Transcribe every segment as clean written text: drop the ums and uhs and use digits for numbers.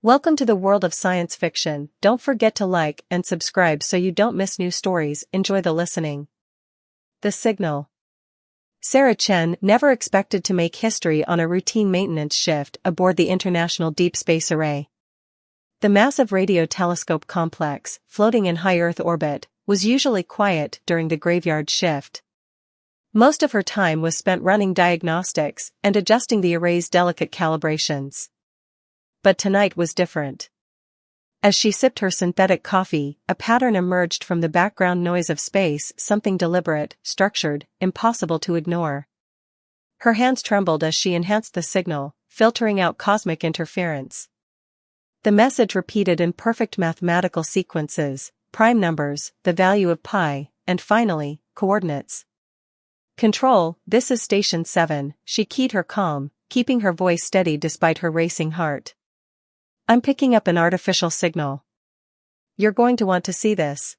Welcome to the world of science fiction. Don't forget to like and subscribe so you don't miss new stories. Enjoy the listening. The Signal. Sarah Chen never expected to make history on a routine maintenance shift aboard the International Deep Space Array. The massive radio telescope complex, floating in high Earth orbit, was usually quiet during the graveyard shift. Most of her time was spent running diagnostics and adjusting the array's delicate calibrations. But tonight was different. As she sipped her synthetic coffee, a pattern emerged from the background noise of space, something deliberate, structured, impossible to ignore. Her hands trembled as she enhanced the signal, filtering out cosmic interference. The message repeated in perfect mathematical sequences, prime numbers, the value of pi, and finally, coordinates. "Control, this is Station 7, she keyed her calm, keeping her voice steady despite her racing heart. "I'm picking up an artificial signal. You're going to want to see this."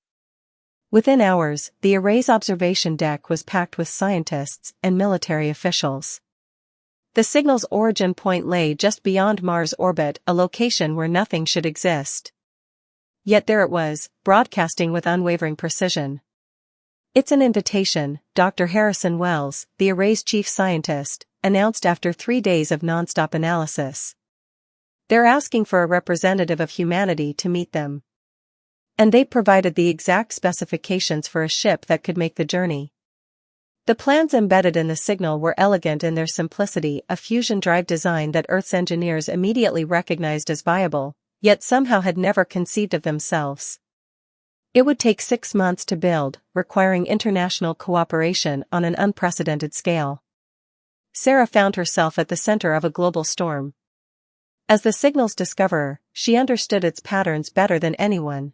Within hours, the array's observation deck was packed with scientists and military officials. The signal's origin point lay just beyond Mars' orbit, a location where nothing should exist. Yet there it was, broadcasting with unwavering precision. "It's an invitation," Dr. Harrison Wells, the array's chief scientist, announced after 3 days of nonstop analysis. "They're asking for a representative of humanity to meet them. And they provided the exact specifications for a ship that could make the journey." The plans embedded in the signal were elegant in their simplicity, a fusion drive design that Earth's engineers immediately recognized as viable, yet somehow had never conceived of themselves. It would take 6 months to build, requiring international cooperation on an unprecedented scale. Sarah found herself at the center of a global storm. As the signal's discoverer, she understood its patterns better than anyone.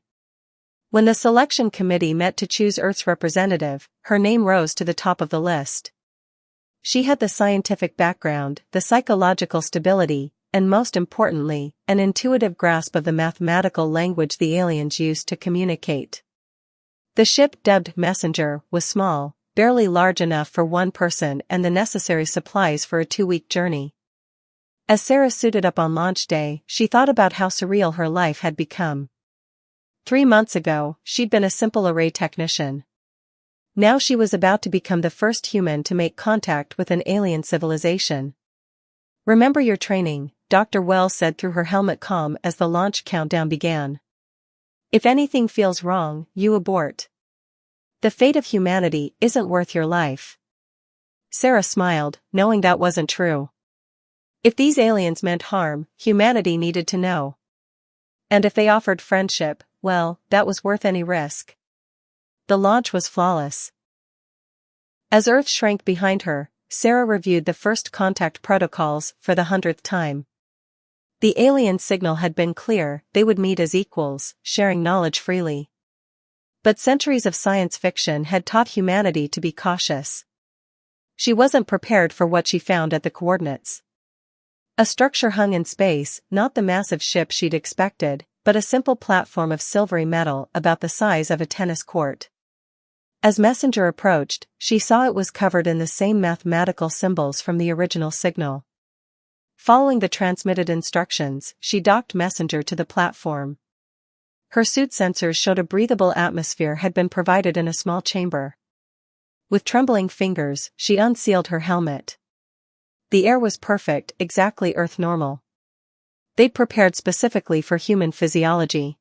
When the selection committee met to choose Earth's representative, her name rose to the top of the list. She had the scientific background, the psychological stability, and most importantly, an intuitive grasp of the mathematical language the aliens used to communicate. The ship, dubbed Messenger, was small, barely large enough for one person and the necessary supplies for a 2-week journey. As Sarah suited up on launch day, she thought about how surreal her life had become. 3 months ago, she'd been a simple array technician. Now she was about to become the first human to make contact with an alien civilization. "Remember your training," Dr. Wells said through her helmet comm as the launch countdown began. "If anything feels wrong, you abort. The fate of humanity isn't worth your life." Sarah smiled, knowing that wasn't true. If these aliens meant harm, humanity needed to know. And if they offered friendship, well, that was worth any risk. The launch was flawless. As Earth shrank behind her, Sarah reviewed the first contact protocols for the 100th time. The alien signal had been clear, they would meet as equals, sharing knowledge freely. But centuries of science fiction had taught humanity to be cautious. She wasn't prepared for what she found at the coordinates. A structure hung in space, not the massive ship she'd expected, but a simple platform of silvery metal about the size of a tennis court. As Messenger approached, she saw it was covered in the same mathematical symbols from the original signal. Following the transmitted instructions, she docked Messenger to the platform. Her suit sensors showed a breathable atmosphere had been provided in a small chamber. With trembling fingers, she unsealed her helmet. The air was perfect, exactly Earth normal. They'd prepared specifically for human physiology.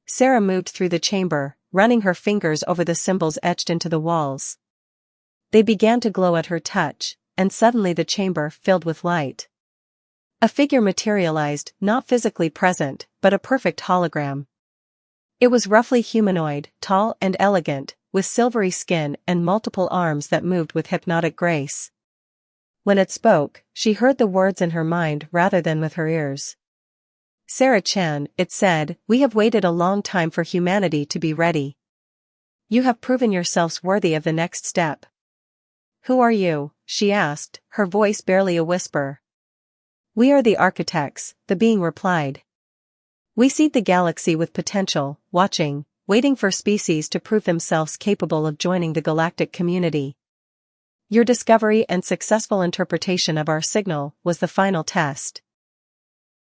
Sarah moved through the chamber, running her fingers over the symbols etched into the walls. They began to glow at her touch, and suddenly the chamber filled with light. A figure materialized, not physically present, but a perfect hologram. It was roughly humanoid, tall and elegant, with silvery skin and multiple arms that moved with hypnotic grace. When it spoke, she heard the words in her mind rather than with her ears. "Sarah Chen," it said, "we have waited a long time for humanity to be ready. You have proven yourselves worthy of the next step." "Who are you?" she asked, her voice barely a whisper. "We are the architects," the being replied. "We seed the galaxy with potential, watching, waiting for species to prove themselves capable of joining the galactic community. Your discovery and successful interpretation of our signal was the final test."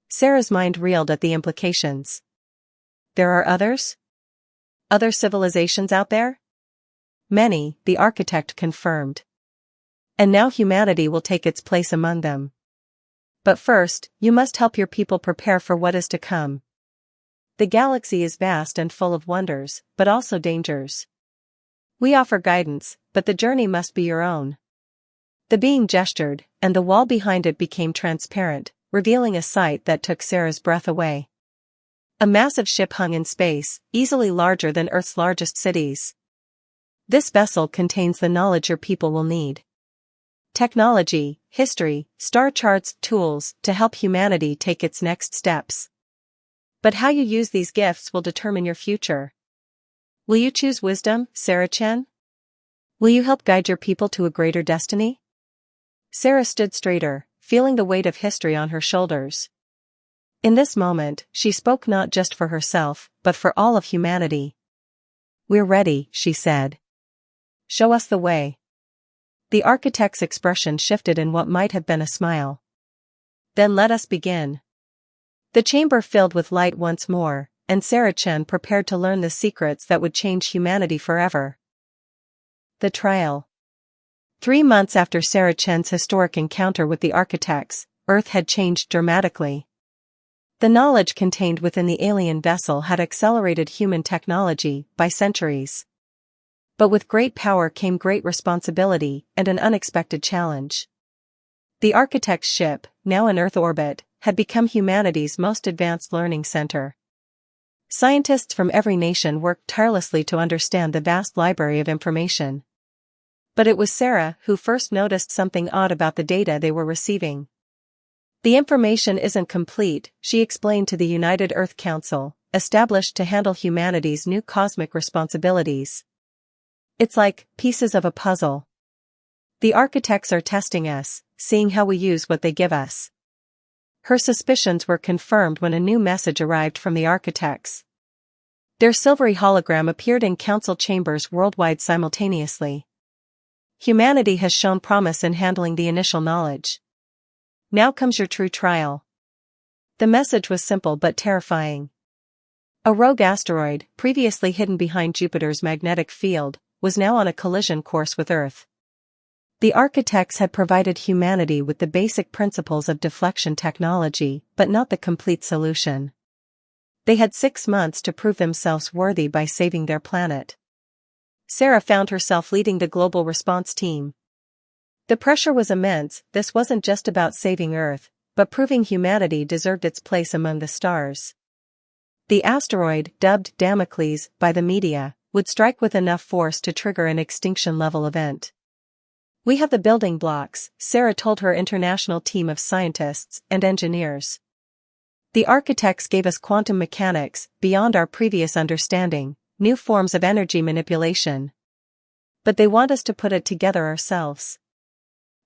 Sarah's mind reeled at the implications. There are others? Other civilizations out there? Many, the architect confirmed. And now humanity will take its place among them. But first, you must help your people prepare for what is to come. The galaxy is vast and full of wonders, but also dangers. We offer guidance, but the journey must be your own. The being gestured, and the wall behind it became transparent, revealing a sight that took Sarah's breath away. A massive ship hung in space, easily larger than Earth's largest cities. This vessel contains the knowledge your people will need. Technology, history, star charts, tools to help humanity take its next steps. But how you use these gifts will determine your future. Will you choose wisdom, Sarah Chen? Will you help guide your people to a greater destiny? Sarah stood straighter, feeling the weight of history on her shoulders. In this moment, she spoke not just for herself, but for all of humanity. We're ready, she said. Show us the way. The architect's expression shifted in what might have been a smile. Then let us begin. The chamber filled with light once more, and Sarah Chen prepared to learn the secrets that would change humanity forever. The trial. 3 months after Sarah Chen's historic encounter with the architects, Earth had changed dramatically. The knowledge contained within the alien vessel had accelerated human technology by centuries. But with great power came great responsibility and an unexpected challenge. The architect's ship, now in Earth orbit, had become humanity's most advanced learning center. Scientists from every nation worked tirelessly to understand the vast library of information. But it was Sarah who first noticed something odd about the data they were receiving. The information isn't complete, she explained to the United Earth Council, established to handle humanity's new cosmic responsibilities. It's like pieces of a puzzle. The architects are testing us, seeing how we use what they give us. Her suspicions were confirmed when a new message arrived from the architects. Their silvery hologram appeared in council chambers worldwide simultaneously. Humanity has shown promise in handling the initial knowledge. Now comes your true trial. The message was simple but terrifying. A rogue asteroid, previously hidden behind Jupiter's magnetic field, was now on a collision course with Earth. The architects had provided humanity with the basic principles of deflection technology, but not the complete solution. They had 6 months to prove themselves worthy by saving their planet. Sarah found herself leading the global response team. The pressure was immense. This wasn't just about saving Earth, but proving humanity deserved its place among the stars. The asteroid, dubbed Damocles by the media, would strike with enough force to trigger an extinction-level event. We have the building blocks, Sarah told her international team of scientists and engineers. The architects gave us quantum mechanics, beyond our previous understanding, new forms of energy manipulation. But they want us to put it together ourselves.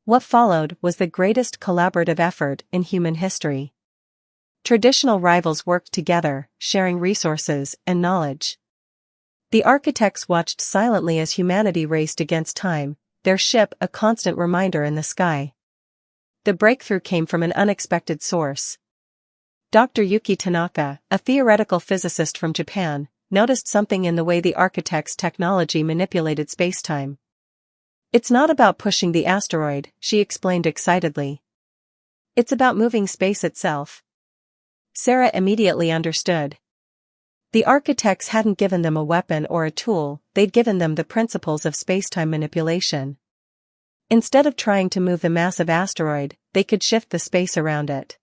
What followed was the greatest collaborative effort in human history. Traditional rivals worked together, sharing resources and knowledge. The architects watched silently as humanity raced against time, their ship a constant reminder in the sky. The breakthrough came from an unexpected source. Dr. Yuki Tanaka, a theoretical physicist from Japan, noticed something in the way the architects' technology manipulated spacetime. It's not about pushing the asteroid, she explained excitedly. It's about moving space itself. Sarah immediately understood. The architects hadn't given them a weapon or a tool, they'd given them the principles of spacetime manipulation. Instead of trying to move the massive asteroid, they could shift the space around it.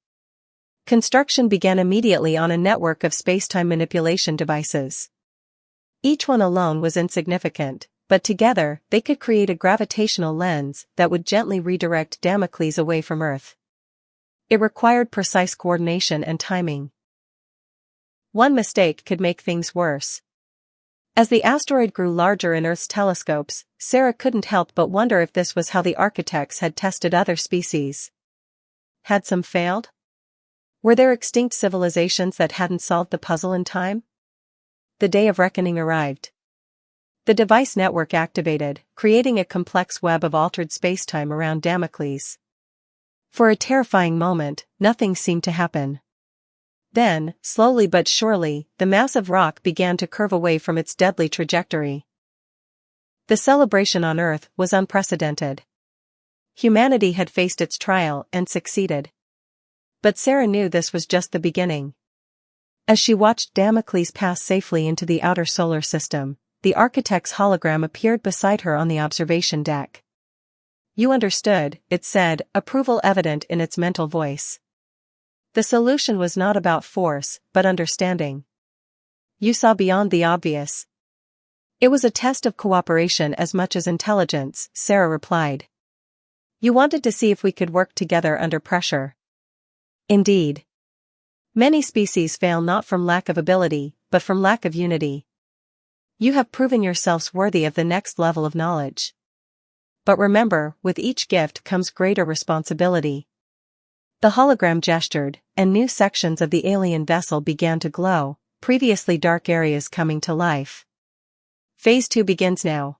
Construction began immediately on a network of spacetime manipulation devices. Each one alone was insignificant, but together, they could create a gravitational lens that would gently redirect Damocles away from Earth. It required precise coordination and timing. One mistake could make things worse. As the asteroid grew larger in Earth's telescopes, Sarah couldn't help but wonder if this was how the architects had tested other species. Had some failed? Were there extinct civilizations that hadn't solved the puzzle in time? The day of reckoning arrived. The device network activated, creating a complex web of altered spacetime around Damocles. For a terrifying moment, nothing seemed to happen. Then, slowly but surely, the massive rock began to curve away from its deadly trajectory. The celebration on Earth was unprecedented. Humanity had faced its trial and succeeded. But Sarah knew this was just the beginning. As she watched Damocles pass safely into the outer solar system, the architect's hologram appeared beside her on the observation deck. "You understood," it said, approval evident in its mental voice. The solution was not about force, but understanding. "You saw beyond the obvious." "It was a test of cooperation as much as intelligence," Sarah replied. "You wanted to see if we could work together under pressure." Indeed. Many species fail not from lack of ability, but from lack of unity. You have proven yourselves worthy of the next level of knowledge. But remember, with each gift comes greater responsibility. The hologram gestured, and new sections of the alien vessel began to glow, previously dark areas coming to life. Phase 2 begins now.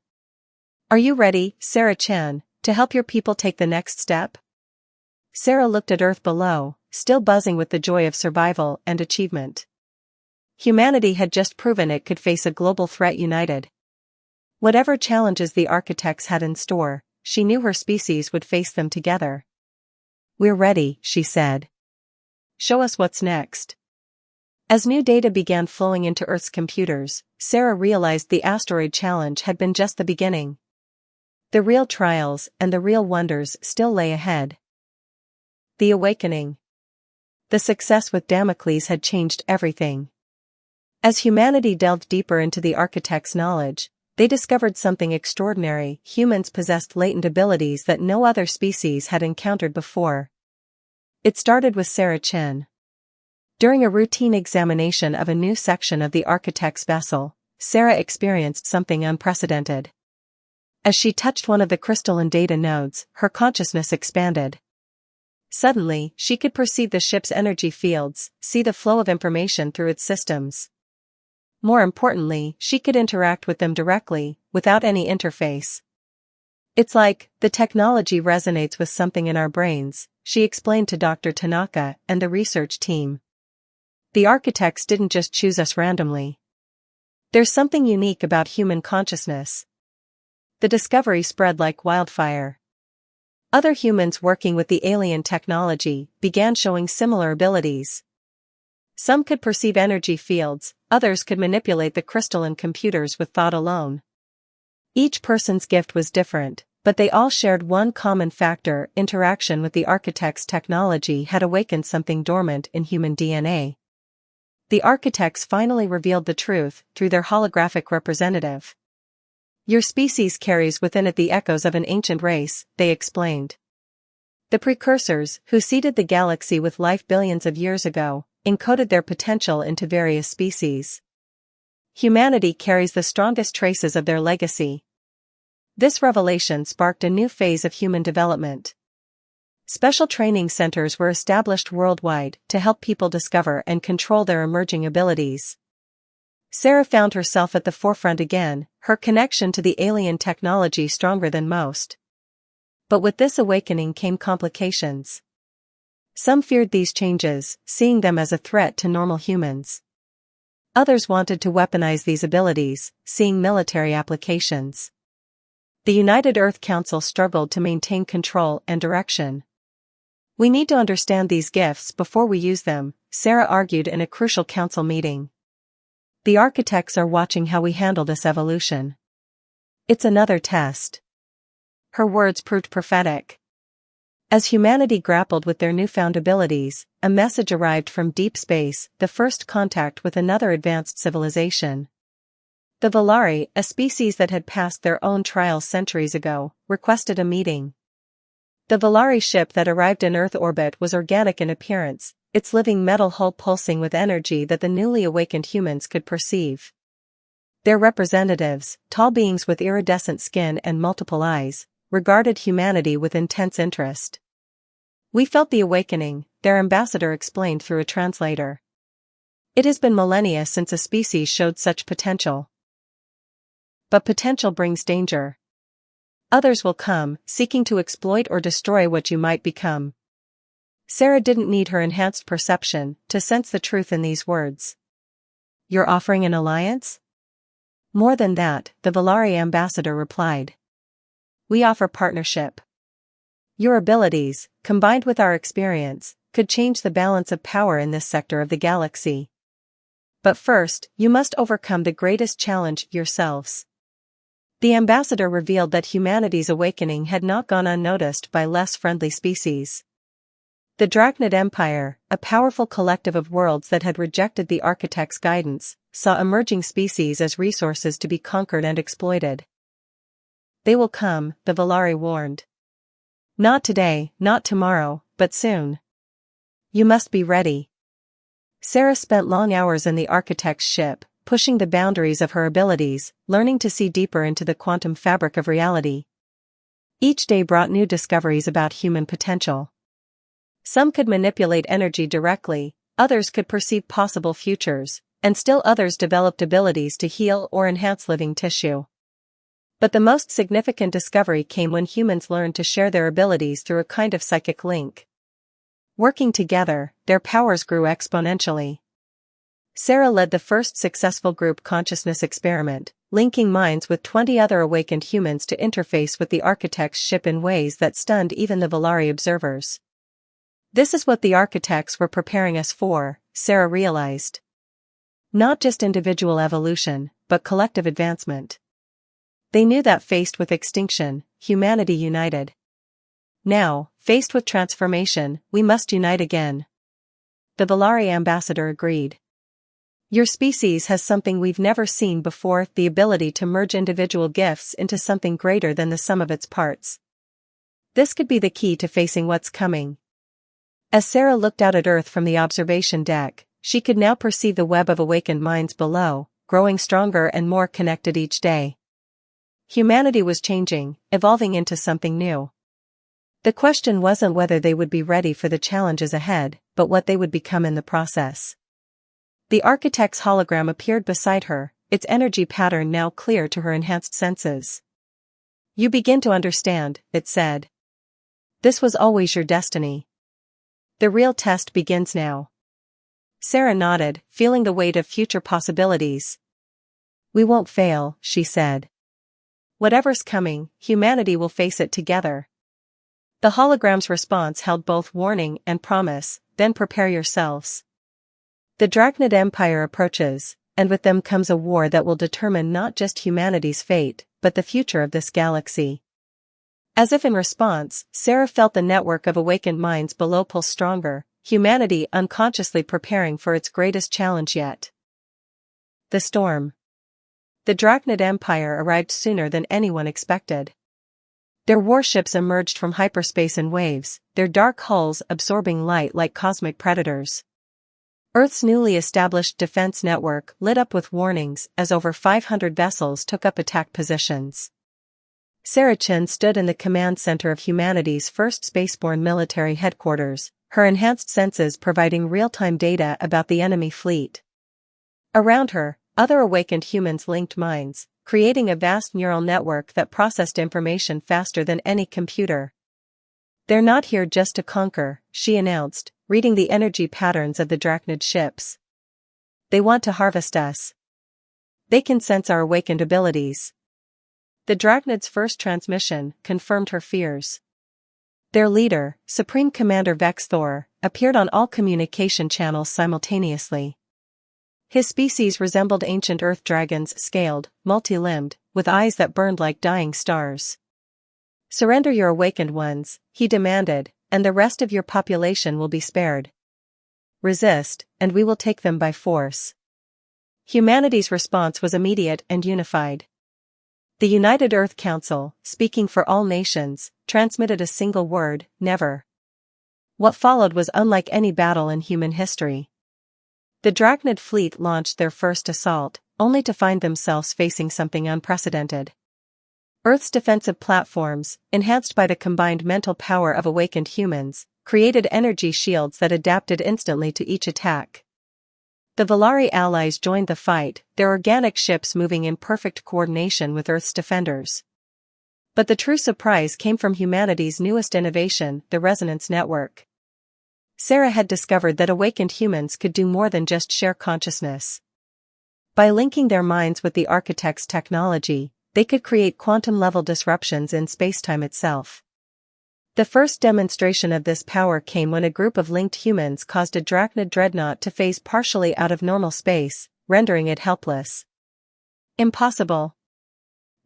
Are you ready, Sarah Chen, to help your people take the next step? Sarah looked at Earth below, still buzzing with the joy of survival and achievement. Humanity had just proven it could face a global threat united. Whatever challenges the architects had in store, she knew her species would face them together. "We're ready," she said. "Show us what's next." As new data began flowing into Earth's computers, Sarah realized the asteroid challenge had been just the beginning. The real trials and the real wonders still lay ahead. The awakening. The success with Damocles had changed everything. As humanity delved deeper into the architect's knowledge, they discovered something extraordinary. Humans possessed latent abilities that no other species had encountered before. It started with Sarah Chen. During a routine examination of a new section of the architect's vessel, Sarah experienced something unprecedented. As she touched one of the crystalline data nodes, her consciousness expanded. Suddenly, she could perceive the ship's energy fields, see the flow of information through its systems. More importantly, she could interact with them directly, without any interface. "It's like, the technology resonates with something in our brains," she explained to Dr. Tanaka and the research team. "The architects didn't just choose us randomly. There's something unique about human consciousness." The discovery spread like wildfire. Other humans working with the alien technology began showing similar abilities. Some could perceive energy fields, others could manipulate the crystalline computers with thought alone. Each person's gift was different, but they all shared one common factor: interaction with the architect's technology had awakened something dormant in human DNA. The architects finally revealed the truth through their holographic representative. "Your species carries within it the echoes of an ancient race," they explained. "The precursors, who seeded the galaxy with life billions of years ago, encoded their potential into various species. Humanity carries the strongest traces of their legacy." This revelation sparked a new phase of human development. Special training centers were established worldwide to help people discover and control their emerging abilities. Sarah found herself at the forefront again, her connection to the alien technology stronger than most. But with this awakening came complications. Some feared these changes, seeing them as a threat to normal humans. Others wanted to weaponize these abilities, seeing military applications. The United Earth Council struggled to maintain control and direction. "We need to understand these gifts before we use them," Sarah argued in a crucial council meeting. "The architects are watching how we handle this evolution. It's another test." Her words proved prophetic. As humanity grappled with their newfound abilities, a message arrived from deep space, the first contact with another advanced civilization. The Valari, a species that had passed their own trials centuries ago, requested a meeting. The Valari ship that arrived in Earth orbit was organic in appearance, its living metal hull pulsing with energy that the newly awakened humans could perceive. Their representatives, tall beings with iridescent skin and multiple eyes, regarded humanity with intense interest. "We felt the awakening," their ambassador explained through a translator. "It has been millennia since a species showed such potential. But potential brings danger. Others will come, seeking to exploit or destroy what you might become. Sarah didn't need her enhanced perception to sense the truth in these words. You're offering an alliance? More than that, the Valari ambassador replied. We offer partnership. Your abilities, combined with our experience, could change the balance of power in this sector of the galaxy. But first, you must overcome the greatest challenge yourselves. The ambassador revealed that humanity's awakening had not gone unnoticed by less friendly species. The Drachnid Empire, a powerful collective of worlds that had rejected the architect's guidance, saw emerging species as resources to be conquered and exploited. They will come, the Valari warned. Not today, not tomorrow, but soon. You must be ready. Sarah spent long hours in the architect's ship, pushing the boundaries of her abilities, learning to see deeper into the quantum fabric of reality. Each day brought new discoveries about human potential. Some could manipulate energy directly, others could perceive possible futures, and still others developed abilities to heal or enhance living tissue. But the most significant discovery came when humans learned to share their abilities through a kind of psychic link. Working together, their powers grew exponentially. Sarah led the first successful group consciousness experiment, linking minds with 20 other awakened humans to interface with the architect's ship in ways that stunned even the Valari observers. This is what the architects were preparing us for, Sarah realized. Not just individual evolution, but collective advancement. They knew that faced with extinction, humanity united. Now, faced with transformation, we must unite again. The Valari ambassador agreed. Your species has something we've never seen before, the ability to merge individual gifts into something greater than the sum of its parts. This could be the key to facing what's coming. As Sarah looked out at Earth from the observation deck, she could now perceive the web of awakened minds below, growing stronger and more connected each day. Humanity was changing, evolving into something new. The question wasn't whether they would be ready for the challenges ahead, but what they would become in the process. The architect's hologram appeared beside her, its energy pattern now clear to her enhanced senses. You begin to understand, it said. This was always your destiny. The real test begins now. Sarah nodded, feeling the weight of future possibilities. We won't fail, she said. Whatever's coming, humanity will face it together. The hologram's response held both warning and promise, then prepare yourselves. The Drachnid Empire approaches, and with them comes a war that will determine not just humanity's fate, but the future of this galaxy. As if in response, Sarah felt the network of awakened minds below pulse stronger, humanity unconsciously preparing for its greatest challenge yet. The storm. The Drachnid Empire arrived sooner than anyone expected. Their warships emerged from hyperspace in waves, their dark hulls absorbing light like cosmic predators. Earth's newly established defense network lit up with warnings as over 500 vessels took up attack positions. Sarah Chen stood in the command center of humanity's first spaceborne military headquarters, her enhanced senses providing real-time data about the enemy fleet. Around her, other awakened humans linked minds, creating a vast neural network that processed information faster than any computer. They're not here just to conquer, she announced, reading the energy patterns of the Drachnid ships. They want to harvest us. They can sense our awakened abilities. The Drachnid's first transmission confirmed her fears. Their leader, Supreme Commander Vex Thor, appeared on all communication channels simultaneously. His species resembled ancient earth dragons, scaled, multi-limbed, with eyes that burned like dying stars. Surrender your awakened ones, he demanded, and the rest of your population will be spared. Resist, and we will take them by force. Humanity's response was immediate and unified. The United Earth Council, speaking for all nations, transmitted a single word, never. What followed was unlike any battle in human history. The Drachnid fleet launched their first assault, only to find themselves facing something unprecedented. Earth's defensive platforms, enhanced by the combined mental power of awakened humans, created energy shields that adapted instantly to each attack. The Valari allies joined the fight, their organic ships moving in perfect coordination with Earth's defenders. But the true surprise came from humanity's newest innovation, the resonance network. Sarah had discovered that awakened humans could do more than just share consciousness. By linking their minds with the architect's technology, they could create quantum-level disruptions in spacetime itself. The first demonstration of this power came when a group of linked humans caused a Drachnid dreadnought to phase partially out of normal space, rendering it helpless. Impossible.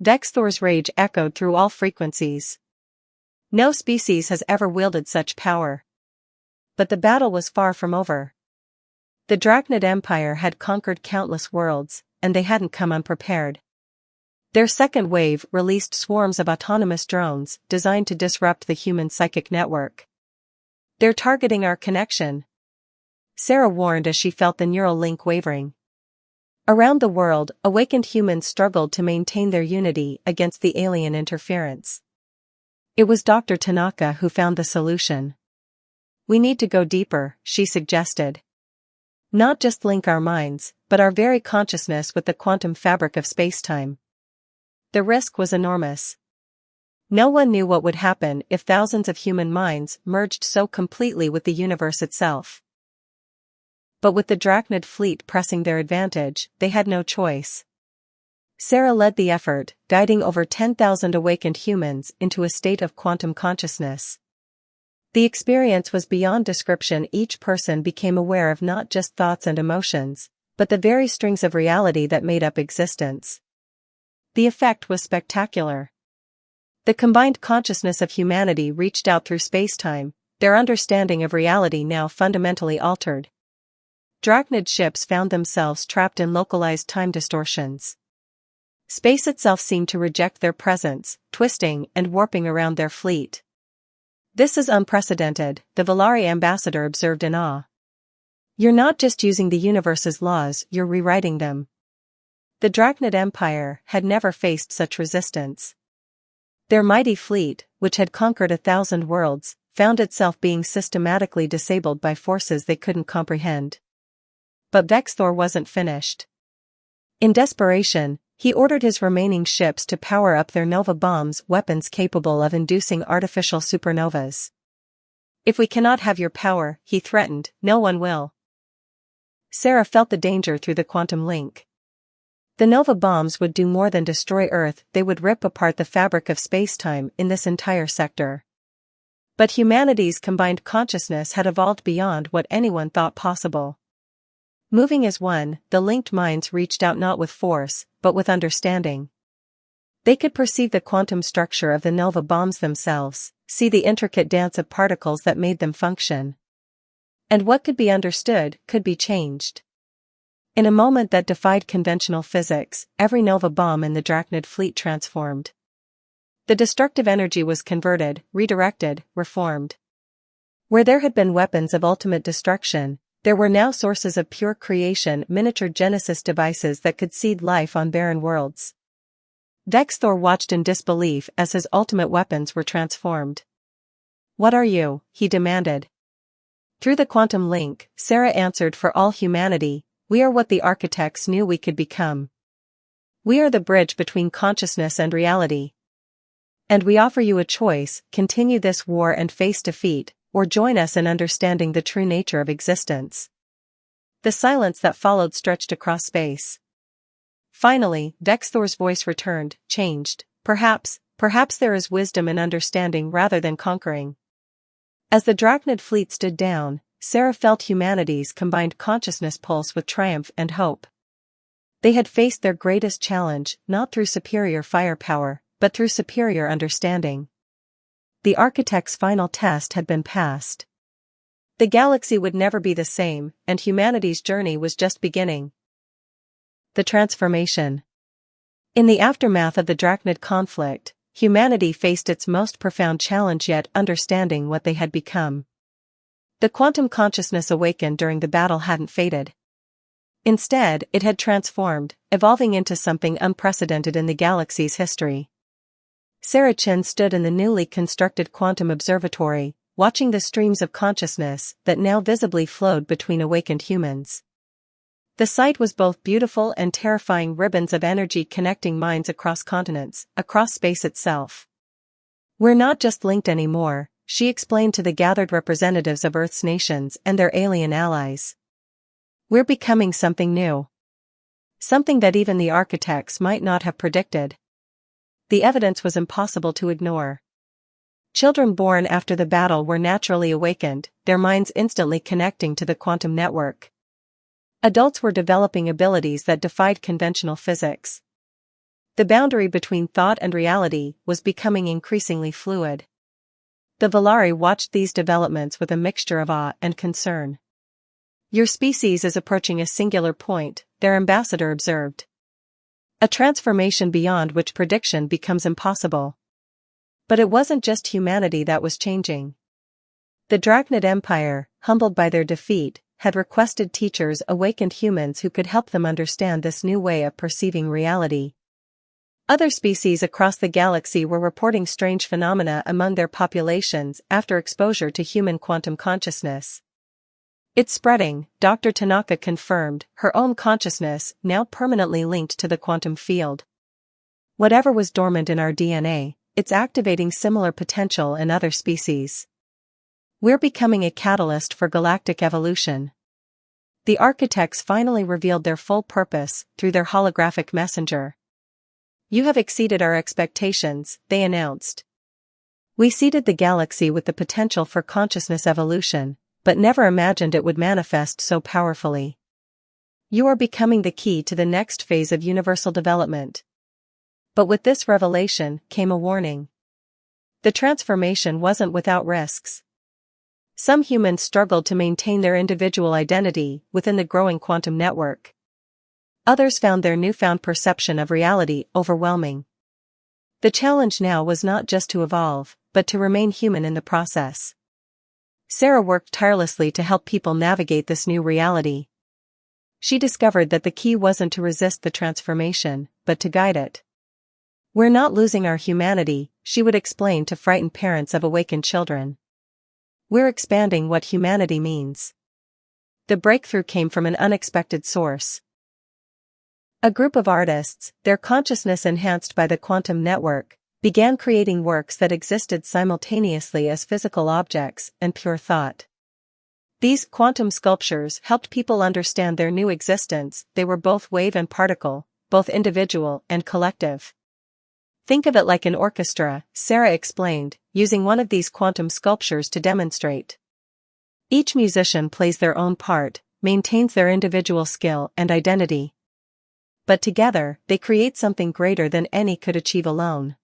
Vexthor's rage echoed through all frequencies. No species has ever wielded such power. But the battle was far from over. The Drachnid Empire had conquered countless worlds, and they hadn't come unprepared. Their second wave released swarms of autonomous drones designed to disrupt the human psychic network. "They're targeting our connection," Sarah warned as she felt the neural link wavering. Around the world, awakened humans struggled to maintain their unity against the alien interference. It was Dr. Tanaka who found the solution. "We need to go deeper," she suggested. "Not just link our minds, but our very consciousness with the quantum fabric of spacetime." The risk was enormous. No one knew what would happen if thousands of human minds merged so completely with the universe itself. But with the Drachnid fleet pressing their advantage, they had no choice. Sarah led the effort, guiding over 10,000 awakened humans into a state of quantum consciousness. The experience was beyond description. Each person became aware of not just thoughts and emotions, but the very strings of reality that made up existence. The effect was spectacular. The combined consciousness of humanity reached out through spacetime, their understanding of reality now fundamentally altered. Drachnid ships found themselves trapped in localized time distortions. Space itself seemed to reject their presence, twisting and warping around their fleet. "This is unprecedented," the Valari ambassador observed in awe. "You're not just using the universe's laws, you're rewriting them." The Drachnid Empire had never faced such resistance. Their mighty fleet, which had conquered 1,000 worlds, found itself being systematically disabled by forces they couldn't comprehend. But Vexthor wasn't finished. In desperation, he ordered his remaining ships to power up their Nova bombs, weapons capable of inducing artificial supernovas. "If we cannot have your power," he threatened, "no one will." Sarah felt the danger through the quantum link. The Nova bombs would do more than destroy Earth, they would rip apart the fabric of spacetime in this entire sector. But humanity's combined consciousness had evolved beyond what anyone thought possible. Moving as one, the linked minds reached out not with force, but with understanding. They could perceive the quantum structure of the Nova bombs themselves, see the intricate dance of particles that made them function. And what could be understood could be changed. In a moment that defied conventional physics, every Nova bomb in the Drachnid fleet transformed. The destructive energy was converted, redirected, reformed. Where there had been weapons of ultimate destruction, there were now sources of pure creation, miniature Genesis devices that could seed life on barren worlds. Vexthor watched in disbelief as his ultimate weapons were transformed. "What are you?" he demanded. Through the quantum link, Sarah answered for all humanity, "We are what the architects knew we could become. We are the bridge between consciousness and reality. And we offer you a choice: continue this war and face defeat, or join us in understanding the true nature of existence." The silence that followed stretched across space. Finally, Vexthor's voice returned, changed. Perhaps there is wisdom in understanding rather than conquering." As the Drachnid fleet stood down, Sarah felt humanity's combined consciousness pulse with triumph and hope. They had faced their greatest challenge, not through superior firepower, but through superior understanding. The architect's final test had been passed. The galaxy would never be the same, and humanity's journey was just beginning. The transformation. In the aftermath of the Drachnid conflict, humanity faced its most profound challenge yet: understanding what they had become. The quantum consciousness awakened during the battle hadn't faded. Instead, it had transformed, evolving into something unprecedented in the galaxy's history. Sarah Chen stood in the newly constructed quantum observatory, watching the streams of consciousness that now visibly flowed between awakened humans. The sight was both beautiful and terrifying: ribbons of energy connecting minds across continents, across space itself. "We're not just linked anymore," she explained to the gathered representatives of Earth's nations and their alien allies. We're becoming something new. Something that even the architects might not have predicted. The evidence was impossible to ignore. Children born after the battle were naturally awakened, their minds instantly connecting to the quantum network. Adults were developing abilities that defied conventional physics. The boundary between thought and reality was becoming increasingly fluid. The Valari watched these developments with a mixture of awe and concern. Your species is approaching a singular point, their ambassador observed. A transformation beyond which prediction becomes impossible. But it wasn't just humanity that was changing. The Drachnid Empire, humbled by their defeat, had requested teachers, awakened humans who could help them understand this new way of perceiving reality. Other species across the galaxy were reporting strange phenomena among their populations after exposure to human quantum consciousness. It's spreading, Dr. Tanaka confirmed, her own consciousness now permanently linked to the quantum field. Whatever was dormant in our DNA, it's activating similar potential in other species. We're becoming a catalyst for galactic evolution. The architects finally revealed their full purpose through their holographic messenger. You have exceeded our expectations, they announced. We seeded the galaxy with the potential for consciousness evolution, but never imagined it would manifest so powerfully. You are becoming the key to the next phase of universal development. But with this revelation came a warning. The transformation wasn't without risks. Some humans struggled to maintain their individual identity within the growing quantum network. Others found their newfound perception of reality overwhelming. The challenge now was not just to evolve, but to remain human in the process. Sarah worked tirelessly to help people navigate this new reality. She discovered that the key wasn't to resist the transformation, but to guide it. We're not losing our humanity, she would explain to frightened parents of awakened children. We're expanding what humanity means. The breakthrough came from an unexpected source. A group of artists, their consciousness enhanced by the quantum network, began creating works that existed simultaneously as physical objects and pure thought. These quantum sculptures helped people understand their new existence. They were both wave and particle, both individual and collective. Think of it like an orchestra, Sarah explained, using one of these quantum sculptures to demonstrate. Each musician plays their own part, maintains their individual skill and identity. But together, they create something greater than any could achieve alone.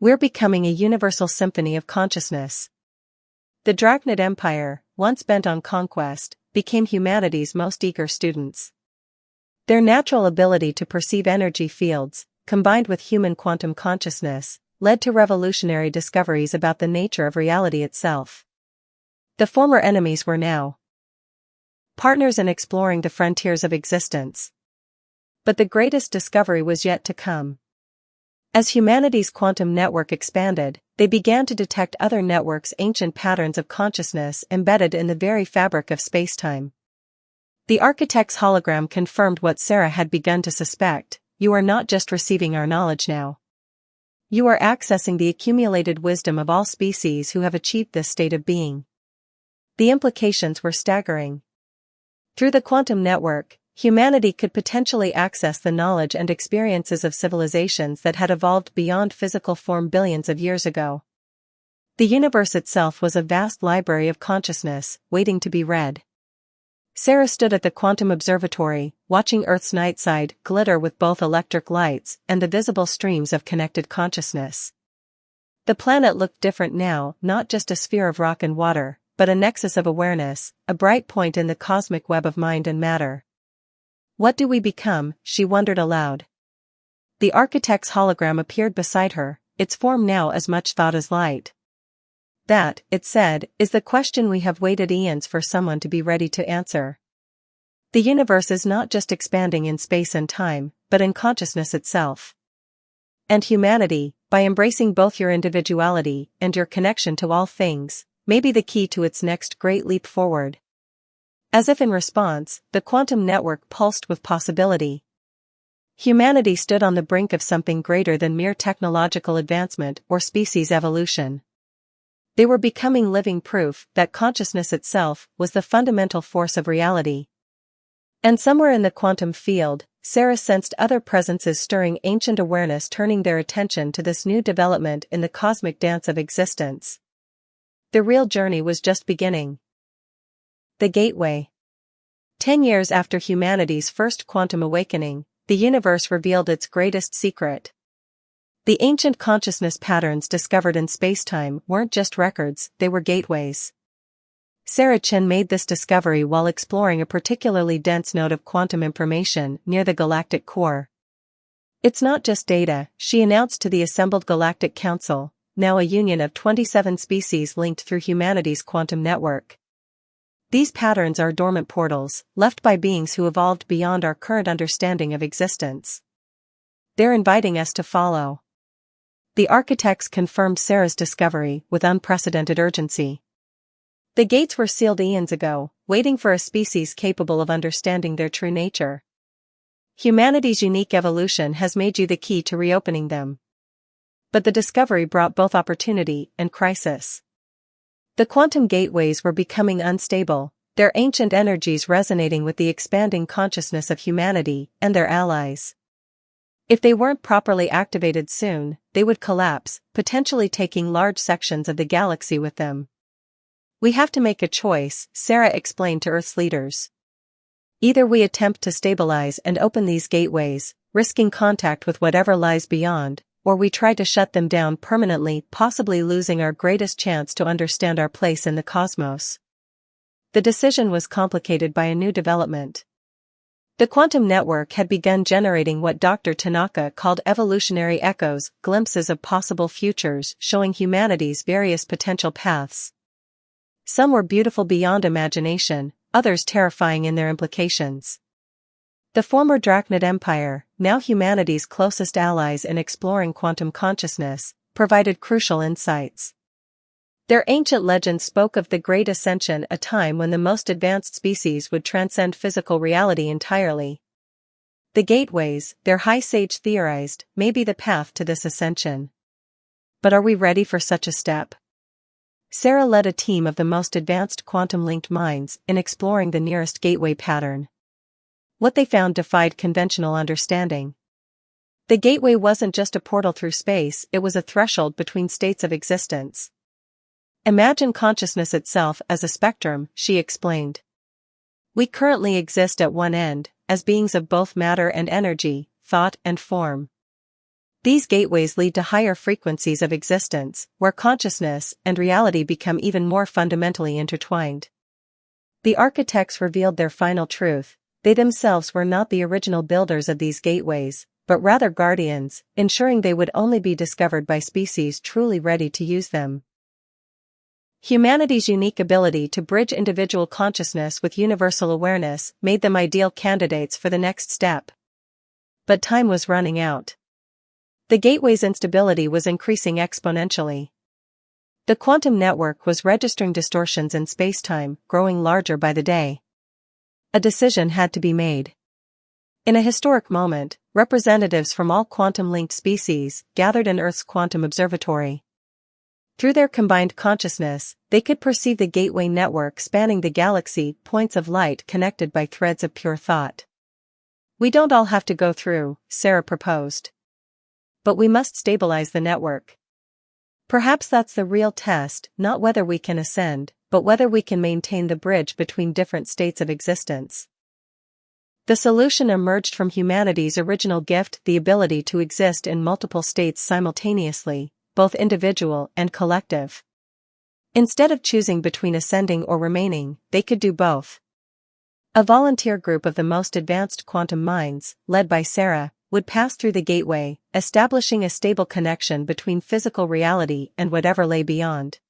We're becoming a universal symphony of consciousness. The Drachnid Empire, once bent on conquest, became humanity's most eager students. Their natural ability to perceive energy fields, combined with human quantum consciousness, led to revolutionary discoveries about the nature of reality itself. The former enemies were now partners in exploring the frontiers of existence. But the greatest discovery was yet to come. As humanity's quantum network expanded, they began to detect other networks' ancient patterns of consciousness embedded in the very fabric of space-time. The architect's hologram confirmed what Sarah had begun to suspect: you are not just receiving our knowledge now. You are accessing the accumulated wisdom of all species who have achieved this state of being. The implications were staggering. Through the quantum network, humanity could potentially access the knowledge and experiences of civilizations that had evolved beyond physical form billions of years ago. The universe itself was a vast library of consciousness, waiting to be read. Sarah stood at the quantum observatory, watching Earth's night side glitter with both electric lights and the visible streams of connected consciousness. The planet looked different now, not just a sphere of rock and water, but a nexus of awareness, a bright point in the cosmic web of mind and matter. What do we become? She wondered aloud. The architect's hologram appeared beside her, its form now as much thought as light. That, it said, is the question we have waited eons for someone to be ready to answer. The universe is not just expanding in space and time, but in consciousness itself. And humanity, by embracing both your individuality and your connection to all things, may be the key to its next great leap forward. As if in response, the quantum network pulsed with possibility. Humanity stood on the brink of something greater than mere technological advancement or species evolution. They were becoming living proof that consciousness itself was the fundamental force of reality. And somewhere in the quantum field, Sarah sensed other presences stirring ancient awareness, turning their attention to this new development in the cosmic dance of existence. The real journey was just beginning. The Gateway. 10 years after humanity's first quantum awakening, the universe revealed its greatest secret. The ancient consciousness patterns discovered in spacetime weren't just records, they were gateways. Sarah Chen made this discovery while exploring a particularly dense node of quantum information near the galactic core. It's not just data, she announced to the assembled Galactic Council, now a union of 27 species linked through humanity's quantum network. These patterns are dormant portals, left by beings who evolved beyond our current understanding of existence. They're inviting us to follow. The architects confirmed Sarah's discovery with unprecedented urgency. The gates were sealed eons ago, waiting for a species capable of understanding their true nature. Humanity's unique evolution has made you the key to reopening them. But the discovery brought both opportunity and crisis. The quantum gateways were becoming unstable, their ancient energies resonating with the expanding consciousness of humanity and their allies. If they weren't properly activated soon, they would collapse, potentially taking large sections of the galaxy with them. We have to make a choice, Sarah explained to Earth's leaders. Either we attempt to stabilize and open these gateways, risking contact with whatever lies beyond, or we try to shut them down permanently, possibly losing our greatest chance to understand our place in the cosmos. The decision was complicated by a new development. The quantum network had begun generating what Dr. Tanaka called evolutionary echoes, glimpses of possible futures showing humanity's various potential paths. Some were beautiful beyond imagination, others terrifying in their implications. The former Drachnid Empire, now humanity's closest allies in exploring quantum consciousness, provided crucial insights. Their ancient legend spoke of the Great Ascension, a time when the most advanced species would transcend physical reality entirely. The gateways, their high sage theorized, may be the path to this ascension. But are we ready for such a step? Sarah led a team of the most advanced quantum-linked minds in exploring the nearest gateway pattern. What they found defied conventional understanding. The gateway wasn't just a portal through space, it was a threshold between states of existence. Imagine consciousness itself as a spectrum, she explained. We currently exist at one end, as beings of both matter and energy, thought and form. These gateways lead to higher frequencies of existence, where consciousness and reality become even more fundamentally intertwined. The architects revealed their final truth: they themselves were not the original builders of these gateways, but rather guardians, ensuring they would only be discovered by species truly ready to use them. Humanity's unique ability to bridge individual consciousness with universal awareness made them ideal candidates for the next step. But time was running out. The gateway's instability was increasing exponentially. The quantum network was registering distortions in spacetime, growing larger by the day. A decision had to be made. In a historic moment, representatives from all quantum-linked species gathered in Earth's quantum observatory. Through their combined consciousness, they could perceive the gateway network spanning the galaxy, points of light connected by threads of pure thought. We don't all have to go through, Sarah proposed. But we must stabilize the network. Perhaps that's the real test, not whether we can ascend, but whether we can maintain the bridge between different states of existence. The solution emerged from humanity's original gift, the ability to exist in multiple states simultaneously, both individual and collective. Instead of choosing between ascending or remaining, they could do both. A volunteer group of the most advanced quantum minds, led by Sarah, would pass through the gateway, establishing a stable connection between physical reality and whatever lay beyond.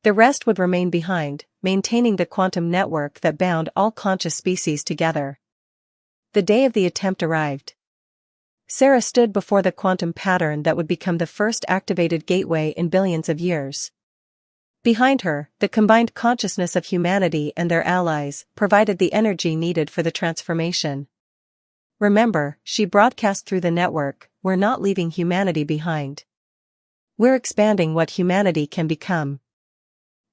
The rest would remain behind, maintaining the quantum network that bound all conscious species together. The day of the attempt arrived. Sarah stood before the quantum pattern that would become the first activated gateway in billions of years. Behind her, the combined consciousness of humanity and their allies provided the energy needed for the transformation. Remember, she broadcast through the network, we're not leaving humanity behind. We're expanding what humanity can become.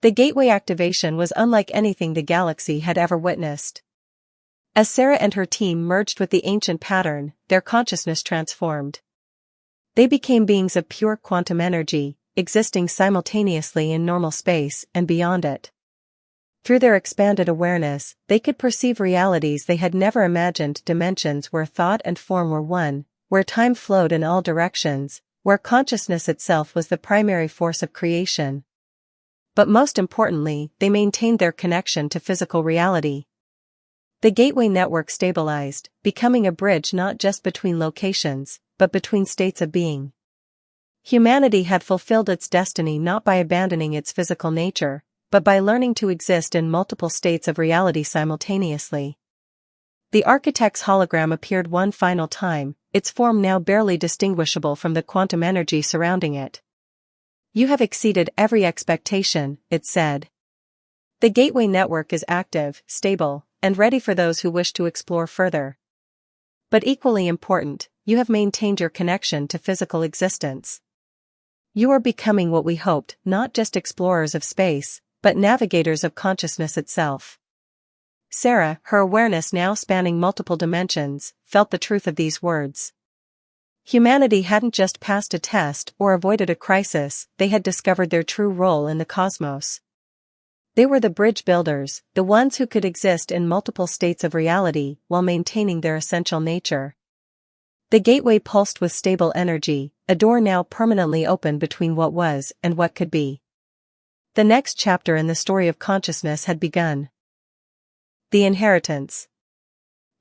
The gateway activation was unlike anything the galaxy had ever witnessed. As Sarah and her team merged with the ancient pattern, their consciousness transformed. They became beings of pure quantum energy, existing simultaneously in normal space and beyond it. Through their expanded awareness, they could perceive realities they had never imagined, dimensions where thought and form were one, where time flowed in all directions, where consciousness itself was the primary force of creation. But most importantly, they maintained their connection to physical reality. The gateway network stabilized, becoming a bridge not just between locations, but between states of being. Humanity had fulfilled its destiny not by abandoning its physical nature, but by learning to exist in multiple states of reality simultaneously. The architect's hologram appeared one final time, its form now barely distinguishable from the quantum energy surrounding it. "You have exceeded every expectation," it said. "The gateway network is active, stable, and ready for those who wish to explore further. But equally important, you have maintained your connection to physical existence. You are becoming what we hoped, not just explorers of space, but navigators of consciousness itself." Sarah, her awareness now spanning multiple dimensions, felt the truth of these words. Humanity hadn't just passed a test or avoided a crisis, they had discovered their true role in the cosmos. They were the bridge builders, the ones who could exist in multiple states of reality while maintaining their essential nature. The gateway pulsed with stable energy, a door now permanently open between what was and what could be. The next chapter in the story of consciousness had begun. The inheritance.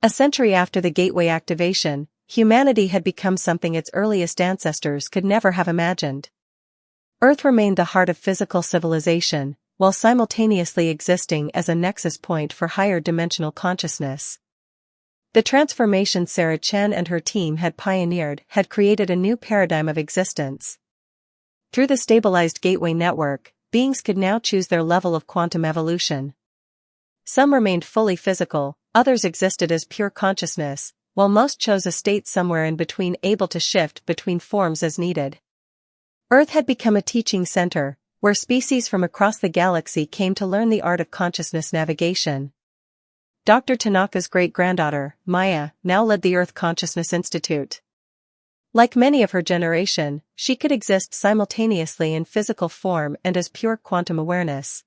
A century after the gateway activation, humanity had become something its earliest ancestors could never have imagined. Earth remained the heart of physical civilization, while simultaneously existing as a nexus point for higher dimensional consciousness. The transformation Sarah Chen and her team had pioneered had created a new paradigm of existence. Through the stabilized gateway network, beings could now choose their level of quantum evolution. Some remained fully physical, others existed as pure consciousness, while most chose a state somewhere in between, able to shift between forms as needed. Earth had become a teaching center, where species from across the galaxy came to learn the art of consciousness navigation. Dr. Tanaka's great-granddaughter, Maya, now led the Earth Consciousness Institute. Like many of her generation, she could exist simultaneously in physical form and as pure quantum awareness.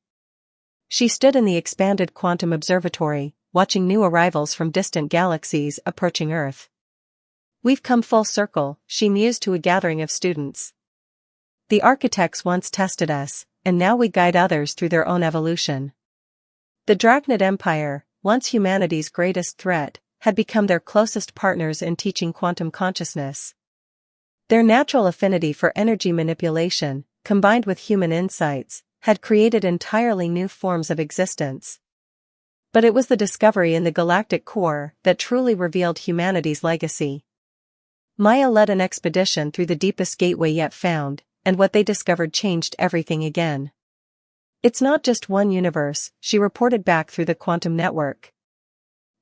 She stood in the expanded quantum observatory, watching new arrivals from distant galaxies approaching Earth. "We've come full circle," she mused to a gathering of students. "The architects once tested us, and now we guide others through their own evolution." The Drachnid Empire, once humanity's greatest threat, had become their closest partners in teaching quantum consciousness. Their natural affinity for energy manipulation, combined with human insights, had created entirely new forms of existence. But it was the discovery in the galactic core that truly revealed humanity's legacy. Maya led an expedition through the deepest gateway yet found, and what they discovered changed everything again. "It's not just one universe," she reported back through the quantum network.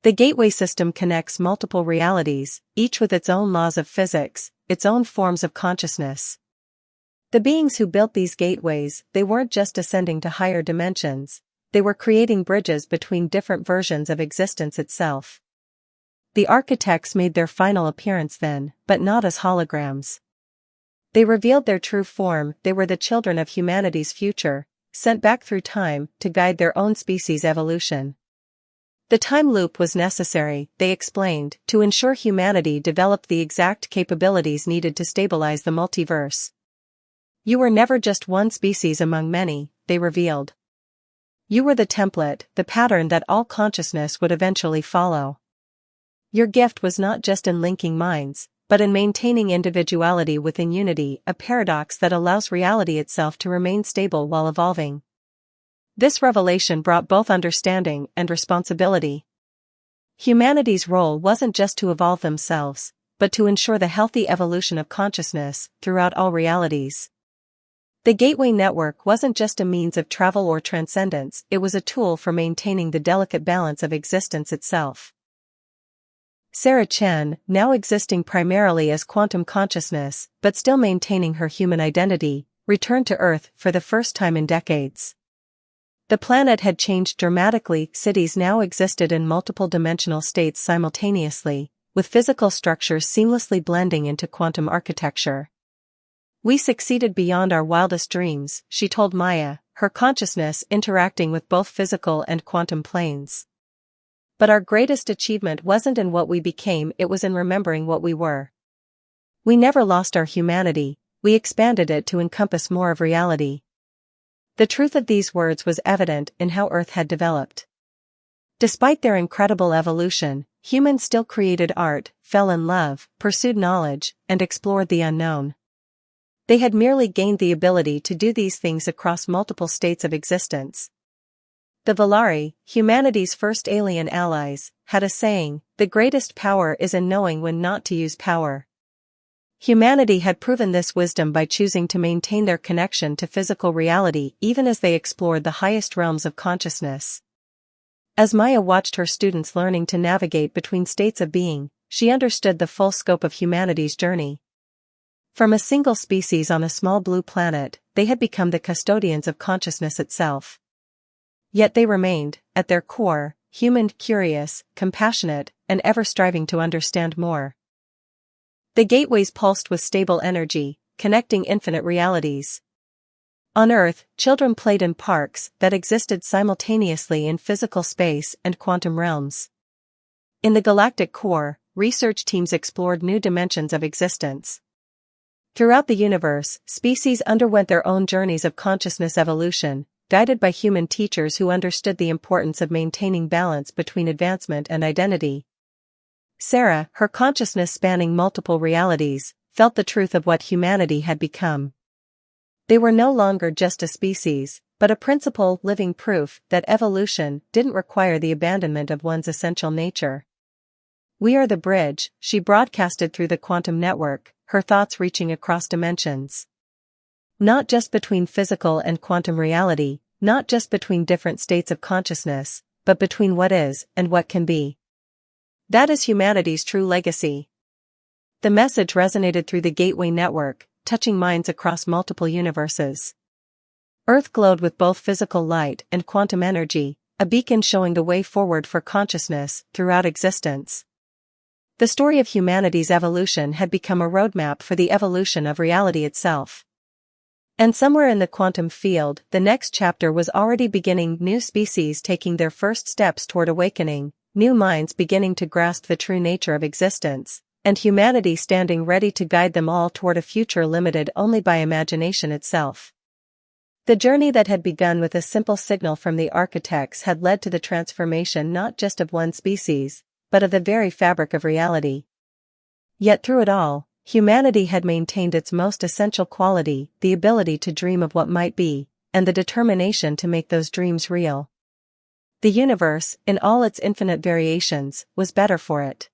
"The gateway system connects multiple realities, each with its own laws of physics, its own forms of consciousness." The beings who built these gateways, they weren't just ascending to higher dimensions, they were creating bridges between different versions of existence itself. The architects made their final appearance then, but not as holograms. They revealed their true form, they were the children of humanity's future, sent back through time to guide their own species' evolution. The time loop was necessary, they explained, to ensure humanity developed the exact capabilities needed to stabilize the multiverse. "You were never just one species among many," they revealed. "You were the template, the pattern that all consciousness would eventually follow. Your gift was not just in linking minds, but in maintaining individuality within unity, a paradox that allows reality itself to remain stable while evolving." This revelation brought both understanding and responsibility. Humanity's role wasn't just to evolve themselves, but to ensure the healthy evolution of consciousness throughout all realities. The Gateway Network wasn't just a means of travel or transcendence, it was a tool for maintaining the delicate balance of existence itself. Sarah Chen, now existing primarily as quantum consciousness, but still maintaining her human identity, returned to Earth for the first time in decades. The planet had changed dramatically. Cities now existed in multiple dimensional states simultaneously, with physical structures seamlessly blending into quantum architecture. "We succeeded beyond our wildest dreams," she told Maya, her consciousness interacting with both physical and quantum planes. "But our greatest achievement wasn't in what we became, it was in remembering what we were. We never lost our humanity, we expanded it to encompass more of reality." The truth of these words was evident in how Earth had developed. Despite their incredible evolution, humans still created art, fell in love, pursued knowledge, and explored the unknown. They had merely gained the ability to do these things across multiple states of existence. The Valari, humanity's first alien allies, had a saying, "The greatest power is in knowing when not to use power." Humanity had proven this wisdom by choosing to maintain their connection to physical reality even as they explored the highest realms of consciousness. As Maya watched her students learning to navigate between states of being, she understood the full scope of humanity's journey. From a single species on a small blue planet, they had become the custodians of consciousness itself. Yet they remained, at their core, human, curious, compassionate, and ever striving to understand more. The gateways pulsed with stable energy, connecting infinite realities. On Earth, children played in parks that existed simultaneously in physical space and quantum realms. In the galactic core, research teams explored new dimensions of existence. Throughout the universe, species underwent their own journeys of consciousness evolution, guided by human teachers who understood the importance of maintaining balance between advancement and identity. Sarah, her consciousness spanning multiple realities, felt the truth of what humanity had become. They were no longer just a species, but a principle, living proof that evolution didn't require the abandonment of one's essential nature. "We are the bridge," she broadcasted through the quantum network, her thoughts reaching across dimensions. Not just between physical and quantum reality, not just between different states of consciousness, but between what is and what can be. That is humanity's true legacy. The message resonated through the Gateway network, touching minds across multiple universes. Earth glowed with both physical light and quantum energy, a beacon showing the way forward for consciousness throughout existence. The story of humanity's evolution had become a roadmap for the evolution of reality itself. And somewhere in the quantum field, the next chapter was already beginning, new species taking their first steps toward awakening, new minds beginning to grasp the true nature of existence, and humanity standing ready to guide them all toward a future limited only by imagination itself. The journey that had begun with a simple signal from the architects had led to the transformation not just of one species, but of the very fabric of reality. Yet through it all, humanity had maintained its most essential quality, the ability to dream of what might be, and the determination to make those dreams real. The universe, in all its infinite variations, was better for it.